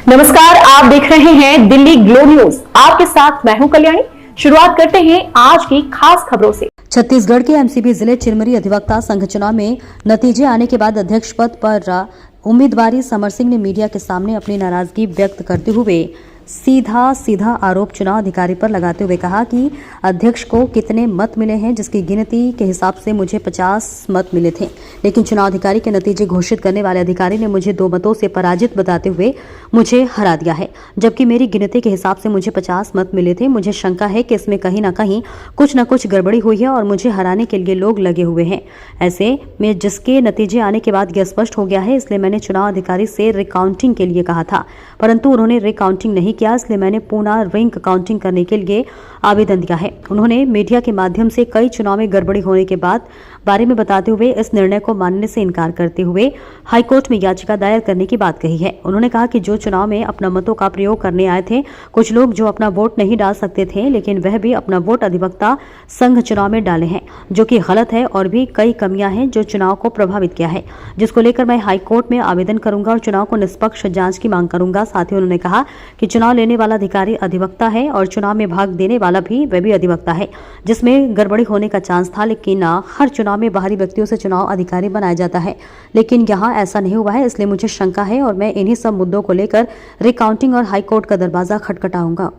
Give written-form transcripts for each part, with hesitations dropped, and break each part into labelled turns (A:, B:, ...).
A: नमस्कार, आप देख रहे हैं दिल्ली ग्लो न्यूज। आपके साथ मैं हूं कल्याणी। शुरुआत करते हैं आज की खास खबरों से।
B: छत्तीसगढ़ के एमसीबी जिले चिरमिरी अधिवक्ता संघ चुनाव में नतीजे आने के बाद अध्यक्ष पद पर उम्मीदवारी समर सिंह ने मीडिया के सामने अपनी नाराजगी व्यक्त करते हुए सीधा आरोप चुनाव अधिकारी पर लगाते हुए कहा कि अध्यक्ष को कितने मत मिले हैं, जिसकी गिनती के हिसाब से मुझे 50 मत मिले थे, लेकिन चुनाव अधिकारी के नतीजे घोषित करने वाले अधिकारी ने मुझे 2 मतों से पराजित बताते हुए मुझे हरा दिया है, जबकि मेरी गिनती के हिसाब से मुझे 50 मत मिले थे। मुझे शंका है कि इसमें कहीं ना कहीं कुछ न कुछ गड़बड़ी हुई है और मुझे हराने के लिए लोग लगे हुए हैं। ऐसे में जिसके नतीजे आने के बाद यह स्पष्ट हो गया है, इसलिए मैंने चुनाव अधिकारी से रिकाउंटिंग के लिए कहा था, परंतु उन्होंने रिकाउंटिंग नहीं किया, इसलिए मैंने पुनः रिंग काउंटिंग करने के लिए आवेदन दिया है। उन्होंने मीडिया के माध्यम से कई चुनाव में गड़बड़ी होने के बारे में बताते हुए इस निर्णय को मानने से इनकार करते हुए हाईकोर्ट में याचिका दायर करने की बात कही है। उन्होंने कहा कि जो चुनाव में अपना मतों का प्रयोग करने आए थे, कुछ लोग जो अपना वोट नहीं डाल सकते थे, लेकिन वह भी अपना वोट अधिवक्ता संघ चुनाव में डाले हैं, जो कि गलत है और भी कई कमियां हैं जो चुनाव को प्रभावित किया है, जिसको लेकर मैं हाईकोर्ट में आवेदन करूंगा और चुनाव को निष्पक्ष जांच की मांग करूंगा। साथ ही उन्होंने कहा कि चुनाव लेने वाला अधिकारी अधिवक्ता है और चुनाव में भाग देने वाला भी वह भी अधिवक्ता है, जिसमें गड़बड़ी होने का चांस था, लेकिन हर चुनाव में बाहरी व्यक्तियों से चुनाव अधिकारी बनाया जाता है, लेकिन यहाँ ऐसा नहीं हुआ है, इसलिए मुझे शंका है और मैं इन्हीं सब मुद्दों को लेकर रिकाउंटिंग और हाईकोर्ट का दरवाजा खटखटाऊंगा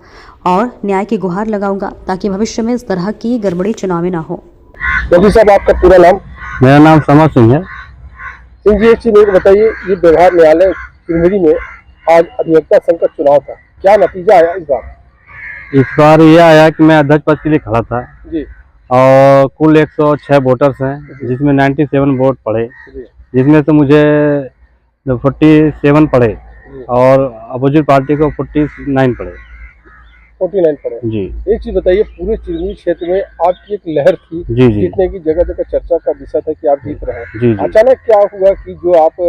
B: और न्याय की गुहार लगाऊंगा ताकि भविष्य में इस तरह की गड़बड़ी चुनाव में ना हो।
C: साहब, आपका पूरा नाम?
D: मेरा नाम समर सिंह है।
C: सिंह जी, एक चीज मेरे को बताइए, ये व्यवहार न्यायालय चिरमिरी में आज अधिवक्ता संघ का चुनाव था, क्या नतीजा आया इस बार?
D: इस बार ये आया कि मैं अध्यक्ष पद के लिए खड़ा था
C: जी।
D: और कुल 106 वोटर्स हैं, जिसमें 97 वोट पड़े, जिसमें से मुझे 47 पड़े और अपोजिट पार्टी को 49 पड़े।
C: 49 पड़े जी। एक चीज बताइए, पूरे चिरमिरी क्षेत्र में आपकी एक लहर थी
D: जी,
C: जीतने की, जगह जगह चर्चा का विषय था कि आप जीत रहे हैं।
D: जी।
C: अचानक क्या हुआ कि जो आप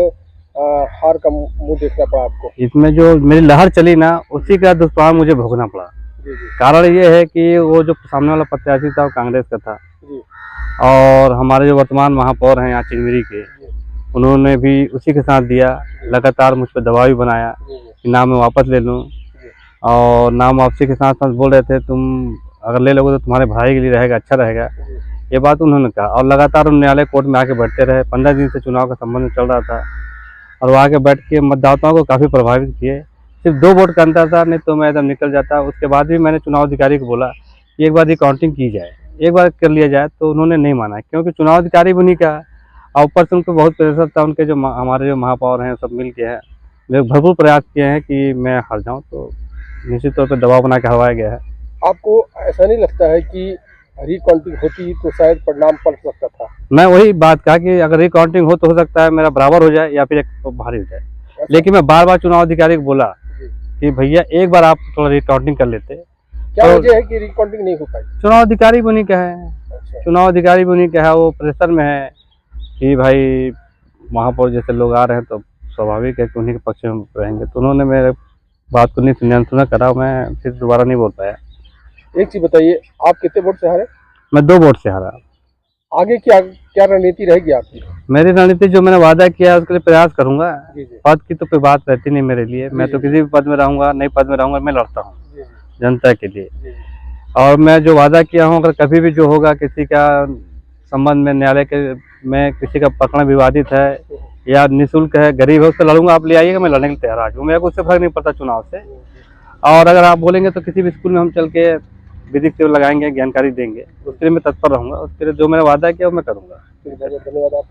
C: हार का मुंह देखना पड़ा आपको?
D: इसमें जो मेरी लहर चली ना, उसी का दुष्परिणाम मुझे भोगना पड़ा। कारण ये है कि वो जो सामने वाला प्रत्याशी था वो कांग्रेस का था जी। और हमारे जो वर्तमान महापौर हैं यहाँ चिरमिरी के, उन्होंने भी उसी के साथ दिया, लगातार मुझ पर दबाव भी बनाया कि नाम मैं वापस ले लूँ, और नाम वापसी के साथ साथ बोल रहे थे तुम अगर ले लोगे तो तुम्हारे भाई के लिए रहेगा, अच्छा रहेगा, ये बात उन्होंने कहा। और लगातार उन न्यायालय कोर्ट में आके बैठते रहे। 15 दिन से चुनाव का संबंध चल रहा था और वहाँ के बैठ के मतदाताओं को काफ़ी प्रभावित किए। सिर्फ 2 वोट का अंतर था, नहीं तो मैं एकदम निकल जाता। उसके बाद भी मैंने चुनाव अधिकारी को बोला कि एक बार रिकाउंटिंग की जाए, एक बार कर लिया जाए, तो उन्होंने नहीं माना, क्योंकि चुनाव अधिकारी भी नहीं कहा और ऊपर से उनको बहुत प्रेशर था। उनके जो हमारे जो महापौर हैं सब मिल के हैं, भरपूर प्रयास किए हैं कि मैं हार जाऊँ, तो निश्चित तौर पर दबाव बना के हरवाया गया है। आपको
C: ऐसा नहीं लगता है कि रिकाउंटिंग होती तो शायद परिणाम पलट सकता था?
D: मैं वही बात कहा कि अगर रिकाउंटिंग हो तो हो सकता है मेरा बराबर हो जाए या फिर एक भारी हो जाए, लेकिन मैं बार बार चुनाव अधिकारी को बोला कि भैया एक बार आप थोड़ा रिकाउंटिंग कर लेते।
C: क्या वजह है कि रिकाउंटिंग नहीं हो पाई?
D: चुनाव अधिकारी भी नहीं कहा है। चुनाव अधिकारी भी नहीं कहा, वो प्रेशर में है कि भाई महापौर जैसे लोग आ रहे हैं तो स्वाभाविक है कि उन्हीं के पक्ष में रहेंगे, तो उन्होंने मेरे बात को नहीं अनसुना करा, मैं फिर दोबारा नहीं बोल पाया।
C: एक चीज बताइए, आप कितने वोट से हारे?
D: मैं 2 वोट से हारा।
C: आगे क्या रणनीति रहेगी आपकी?
D: मेरी रणनीति जो मैंने वादा किया है उसके लिए प्रयास करूंगा। पद की तो कोई बात रहती नहीं मेरे लिए, मैं तो किसी भी पद में रहूंगा, नए पद में रहूंगा, मैं लड़ता हूँ जनता के लिए। और मैं जो वादा किया हूँ, अगर कभी भी जो होगा किसी का संबंध में न्यायालय के में किसी का प्रकरण विवादित है या निःशुल्क है, गरीब है, उससे लड़ूंगा, आप ले आइएगा, मैं लड़ने के लिए तैयार हूँ। मेरे को उससे फर्क नहीं पड़ता चुनाव से। और अगर आप बोलेंगे तो किसी भी स्कूल में हम चल के विधिक सेवा लगाएंगे, जानकारी देंगे, उसके लिए मैं तत्पर रहूंगा। उसके लिए जो मैंने वादा किया वो मैं करूंगा।
C: धन्यवाद।